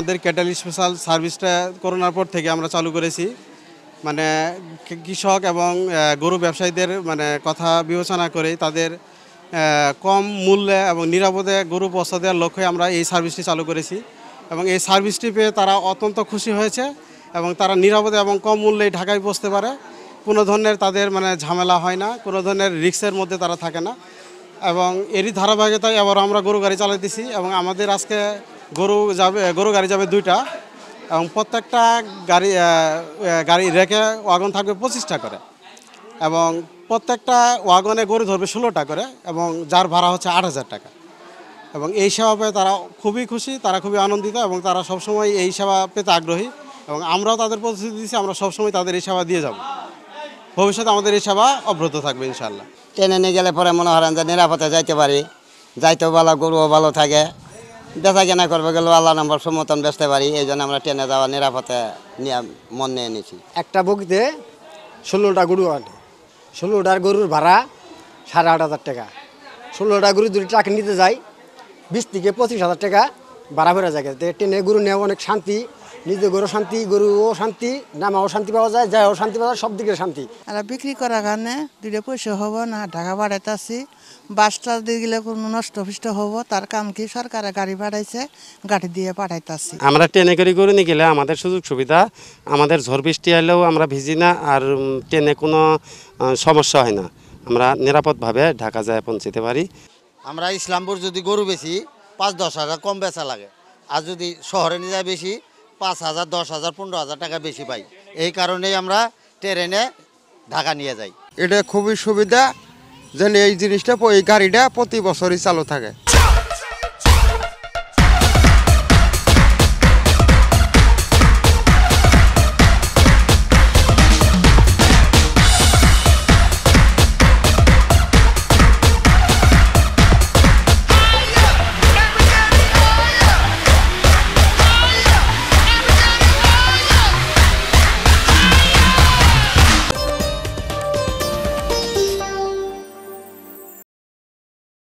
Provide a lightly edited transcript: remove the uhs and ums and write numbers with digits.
আমাদের cattle special সার্ভিসটা করোনার পর থেকে আমরা চালু করেছি। মানে কৃষক এবং গরু ব্যবসায়ীদের মানে কথা বিবেচনা করে তাদের কম মূল্যে এবং নিরাপদে গরু পৌঁছে দেওয়ার লক্ষ্যে আমরা এই সার্ভিসটি চালু করেছি এবং এই সার্ভিসটি পেয়ে তারা অত্যন্ত খুশি হয়েছে এবং তারা নিরাপদে এবং কম মূল্যে ঢাকায় পৌঁছতে পারে। কোনো ধরনের তাদের মানে ঝামেলা হয় না, কোনো ধরনের রিস্কের মধ্যে তারা থাকে না এবং এরই ধারাবাহিকতায় এবার আমরা গরু গাড়ি চালাইতেছি এবং আমাদের আজকে গরু গাড়ি যাবে 2টা এবং প্রত্যেকটা গাড়ি রেখে ওয়াগন থাকবে 25টা করে এবং প্রত্যেকটা ওয়াগনে গরু ধরবে 16টা করে এবং যার ভাড়া হচ্ছে 8,000 টাকা এবং এই সেবা পেয়ে তারা খুবই খুশি, তারা খুবই আনন্দিত এবং তারা সবসময় এই সেবা পেতে আগ্রহী এবং আমরাও তাদের প্রতিশ্রুতি দিচ্ছি আমরা সবসময় তাদের এই সেবা দিয়ে যাব। ভবিষ্যতে আমাদের এই সেবা অব্যাহত থাকবে ইনশাআল্লাহ। ট্রেনে নিয়ে গেলে পরে মনে করেন যে নিরাপদে যাইতে পারি, যাইতেও ভালো, গরুও ভালো থাকে, বেচা কেনা করবে গেলেও আল্লাহ নম্বর সমর্থন বেচতে পারি। এই জন্য আমরা ট্রেনে যাওয়া নিরাপদে নিয়ে মন নিয়ে নিয়েছি। একটা বগিতে 16টা গরু আনে, 16টার গরুর ভাড়া 8,500 টাকা। 16টা গরু যদি ট্রাকে নিতে যাই 20 থেকে 25,000 টাকা ভাড়া ভরে যায়। ট্রেনে গরু নেওয়া অনেক শান্তি, নিজে গরু শান্তি, গরুও শান্তি, নামাও শান্তি পাওয়া যায়, যাইও শান্তি পাওয়া যায়, সব দিকে শান্তি। আর বিক্রি করার কারণে 2টা পয়সা হবো না, ঢাকা বাড়াইতেছি। বাসটা দিয়ে গেলে কোনো নষ্ট ফিষ্ট হবো, তার কাম কি সরকারে গাড়ি পাঠাইছে, গাড়ি দিয়ে পাঠাইতেছি। আমরা ট্রেনে করে গরু নিয়ে গেলে আমাদের সুযোগ সুবিধা, আমাদের ঝড় বৃষ্টি এলেও আমরা ভিজি না আর ট্রেনে কোনো সমস্যা হয় না, আমরা নিরাপদভাবে ঢাকা যায় পৌঁছতে পারি। আমরা ইসলামপুর যদি গরু বেশি 5-10 হাজার কম বেচা লাগে, আর যদি শহরে নিয়ে যায় বেশি 5,000, 10,000, 15,000 টাকা বেশি পাই। এই কারণেই আমরা ট্রেনে ঢাকা নিয়ে যাই। এটা খুবই সুবিধা, যেন এই জিনিসটা এই গাড়িটা প্রতি বছরই চালু থাকে।